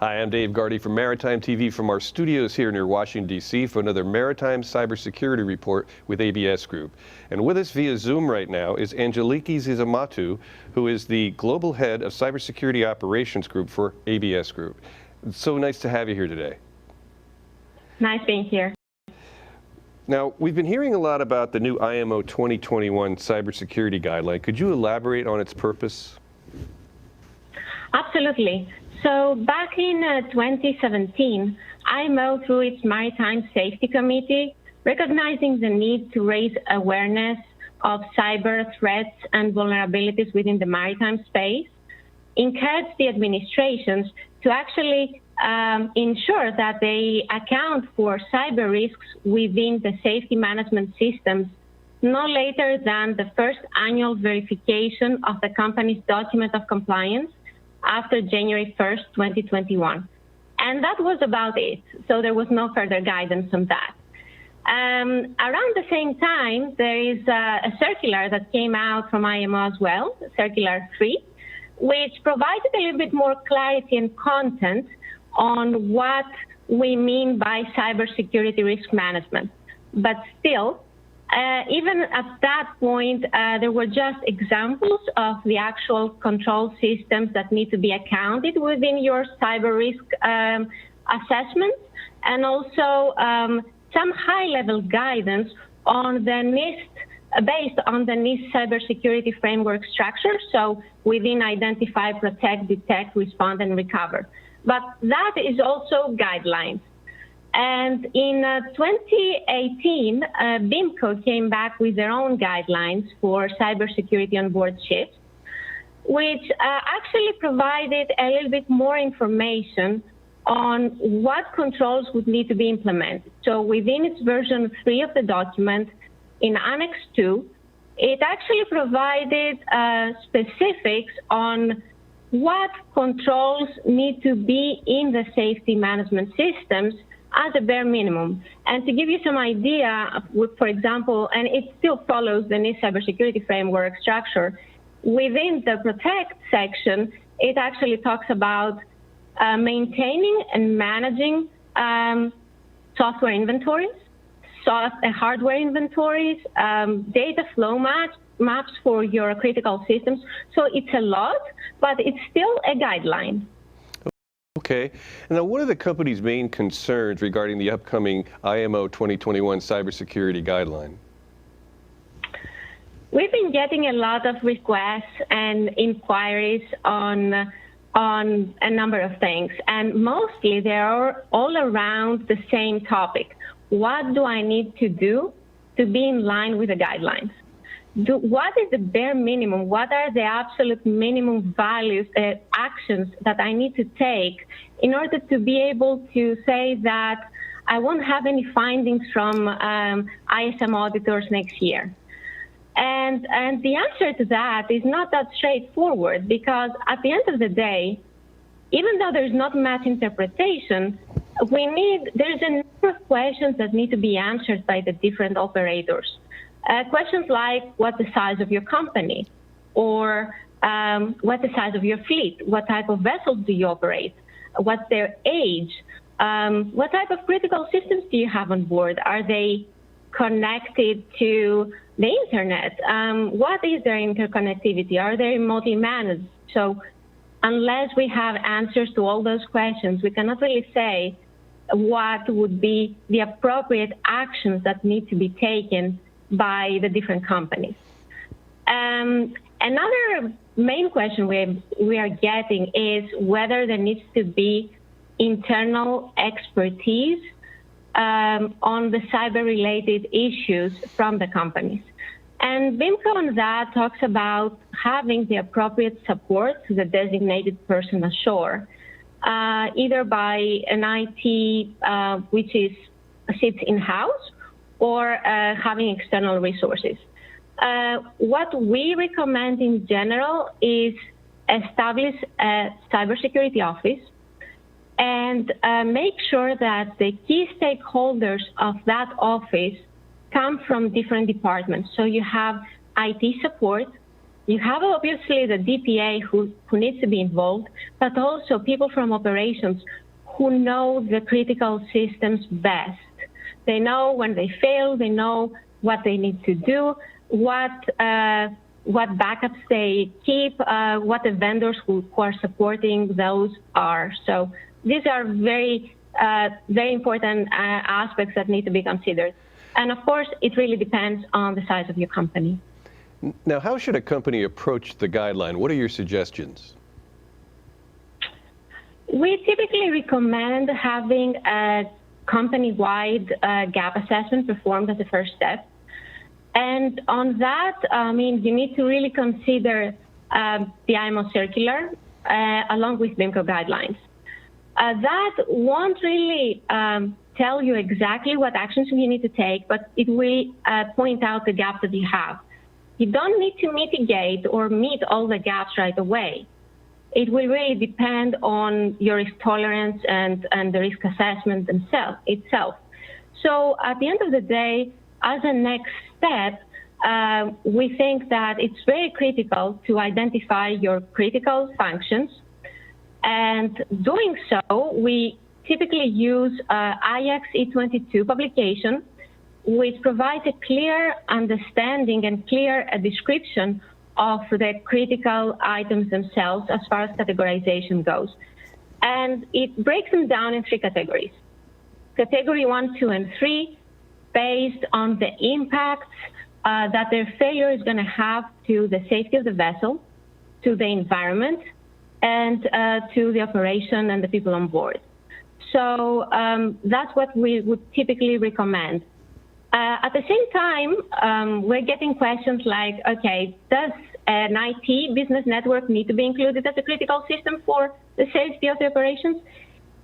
Hi, I'm Dave Gardy from Maritime TV from our studios here near Washington, D.C. for another Maritime Cybersecurity Report with ABS Group. And with us via Zoom right now is Angeliki Zisimatou, who is the Global Head of Cybersecurity Operations Group for ABS Group. It's so nice to have you here today. Nice being here. Now, we've been hearing a lot about the new IMO 2021 cybersecurity guideline. Could you elaborate on its purpose? Absolutely. So back in 2017, IMO, through its Maritime Safety Committee, recognizing the need to raise awareness of cyber threats and vulnerabilities within the maritime space, encouraged the administrations to actually ensure that they account for cyber risks within the safety management systems no later than the first annual verification of the company's document of compliance after January 1st, 2021. And that was about it. So there was no further guidance on that. Around the same time, there is a circular that came out from IMO as well, Circular 3, which provided a little bit more clarity and content on what we mean by cybersecurity risk management. But still, even at that point, there were just examples of the actual control systems that need to be accounted within your cyber risk assessment, and also some high-level guidance on the NIST, based on the NIST cybersecurity framework structure, so within identify, protect, detect, respond, and recover. But that is also guidelines. And in 2018, BIMCO came back with their own guidelines for cybersecurity on board ships, which actually provided a little bit more information on what controls would need to be implemented. So within its version 3 of the document, in Annex 2, it actually provided specifics on what controls need to be in the safety management systems as a bare minimum. And to give you some idea, for example, and it still follows the NIST cybersecurity framework structure, within the protect section, it actually talks about maintaining and managing software inventories, hardware inventories, data flow maps for your critical systems. So it's a lot, but it's still a guideline. Okay. Now, what are the company's main concerns regarding the upcoming IMO 2021 cybersecurity guideline? We've been getting a lot of requests and inquiries on a number of things, and mostly they are all around the same topic. What do I need to do to be in line with the guidelines? What is the bare minimum? What are the absolute minimum values, actions that I need to take in order to be able to say that I won't have any findings from ISM auditors next year? And the answer to that is not that straightforward, because at the end of the day, even though there's not much interpretation, there's a number of questions that need to be answered by the different operators. Questions like, what's the size of your company? Or what's the size of your fleet? What type of vessels do you operate? What's their age? What type of critical systems do you have on board? Are they connected to the internet? What is their interconnectivity? Are they remotely managed? So unless we have answers to all those questions, we cannot really say what would be the appropriate actions that need to be taken by the different companies. Another main question we are getting is whether there needs to be internal expertise on the cyber-related issues from the companies. And BIMCO on that talks about having the appropriate support to the designated person ashore, either by an IT which sits in-house, or having external resources. What we recommend in general is establish a cybersecurity office and make sure that the key stakeholders of that office come from different departments. So you have IT support, you have obviously the DPA who needs to be involved, but also people from operations who know the critical systems best. They know when they fail, they know what they need to do, what backups they keep, what the vendors who are supporting those are. So these are very important aspects that need to be considered. And of course, it really depends on the size of your company. Now, how should a company approach the guideline? What are your suggestions? We typically recommend having a company-wide gap assessment performed as a first step. And on that, you need to really consider the IMO circular along with BIMCO guidelines. That won't really tell you exactly what actions you need to take, but it will point out the gaps that you have. You don't need to mitigate or meet all the gaps right away. It will really depend on your risk tolerance and the risk assessment itself. So at the end of the day, as a next step, we think that it's very critical to identify your critical functions. And doing so, we typically use IX E22 publication, which provides a clear understanding and clear description of the critical items themselves as far as categorization goes. And it breaks them down in 3 categories. Category 1, 2, and 3, based on the impacts that their failure is going to have to the safety of the vessel, to the environment, and to the operation and the people on board. So that's what we would typically recommend. At the same time, we're getting questions like, okay, does an IT business network need to be included as a critical system for the safety of the operations?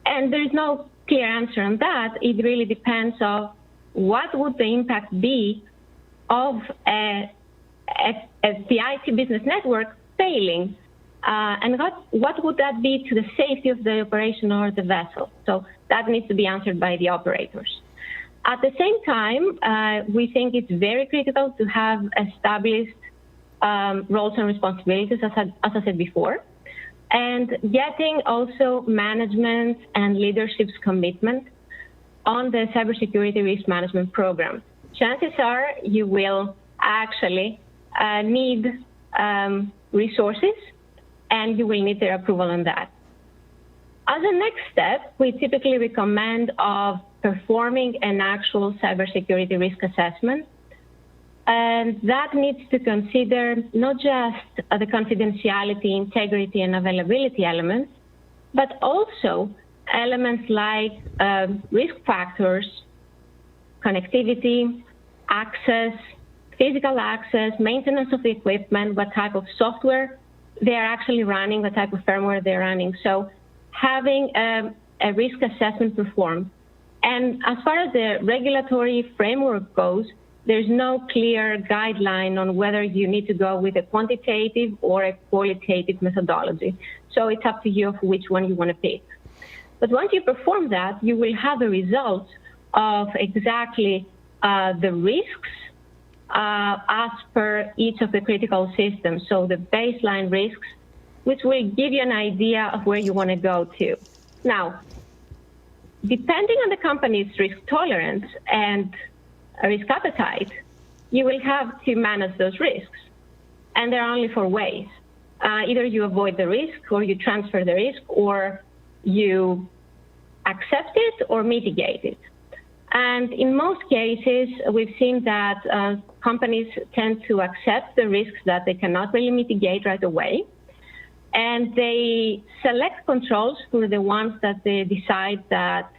And there is no clear answer on that. It really depends on what would the impact be of the IT business network failing, and what would that be to the safety of the operation or the vessel? So that needs to be answered by the operators. At the same time, we think it's very critical to have established roles and responsibilities, as I said before, and getting also management and leadership's commitment on the cybersecurity risk management program. Chances are you will actually need resources, and you will need their approval on that. As a next step, we typically recommend performing an actual cybersecurity risk assessment. And that needs to consider not just the confidentiality, integrity, and availability elements, but also elements like risk factors, connectivity, access, physical access, maintenance of the equipment, what type of software they're actually running, what type of firmware they're running. So having a risk assessment performed. And as far as the regulatory framework goes, there's no clear guideline on whether you need to go with a quantitative or a qualitative methodology. So it's up to you of which one you want to pick. But once you perform that, you will have the results of exactly the risks as per each of the critical systems. So the baseline risks, which will give you an idea of where you want to go to. Now, depending on the company's risk tolerance and risk appetite, you will have to manage those risks. And there are only 4 ways. Either you avoid the risk, or you transfer the risk, or you accept it or mitigate it. And in most cases, we've seen that companies tend to accept the risks that they cannot really mitigate right away. And they select controls for the ones that they decide that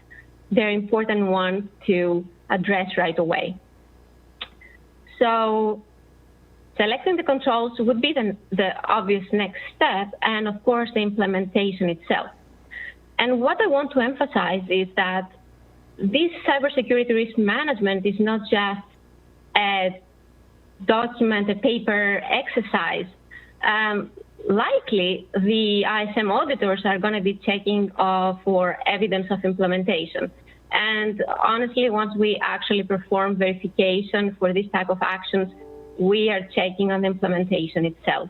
they're important ones to address right away. So selecting the controls would be the obvious next step, and of course the implementation itself. And what I want to emphasize is that this cybersecurity risk management is not just a document, a paper exercise. Likely, the ISM auditors are going to be checking for evidence of implementation. And honestly, once we actually perform verification for this type of actions, we are checking on the implementation itself.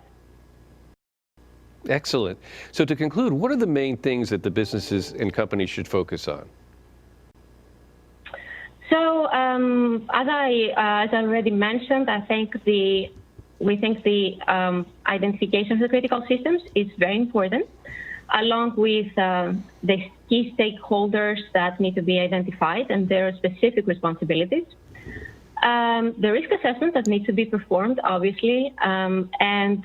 Excellent. So to conclude, what are the main things that the businesses and companies should focus on? So as I already mentioned, we think the identification of the critical systems is very important, along with the key stakeholders that need to be identified and their specific responsibilities. The risk assessment that needs to be performed, obviously, and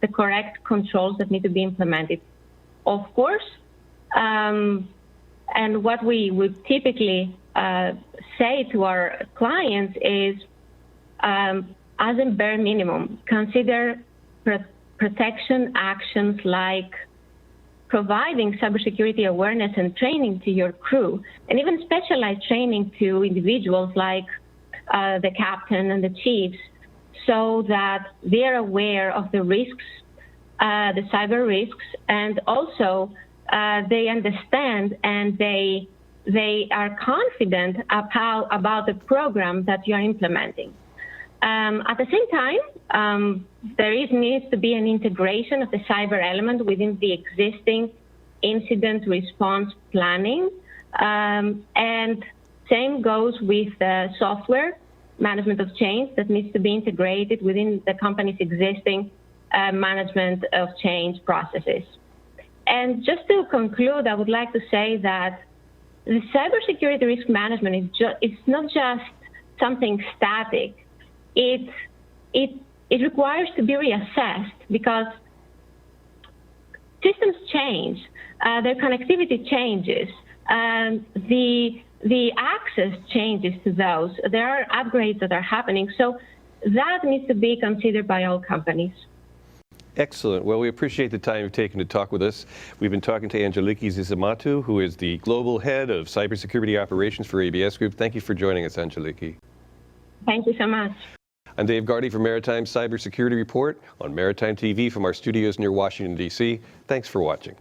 the correct controls that need to be implemented, of course. And what we would typically say to our clients is, as a bare minimum, consider protection actions like providing cybersecurity awareness and training to your crew, and even specialized training to individuals like the captain and the chiefs, so that they're aware of the risks, the cyber risks, and also they understand and they are confident about the program that you are implementing. At the same time, there needs to be an integration of the cyber element within the existing incident response planning. And same goes with software management of change that needs to be integrated within the company's existing management of change processes. And just to conclude, I would like to say that the cybersecurity risk management it's not just something static. It requires to be reassessed because systems change, their connectivity changes, and the access changes to those. There are upgrades that are happening, so that needs to be considered by all companies. Excellent. Well, we appreciate the time you've taken to talk with us. We've been talking to Angeliki Zisimatou, who is the Global Head of Cybersecurity Operations for ABS Group. Thank you for joining us, Angeliki. Thank you so much. I'm Dave Gardy for Maritime Cybersecurity Report on Maritime TV from our studios near Washington, D.C. Thanks for watching.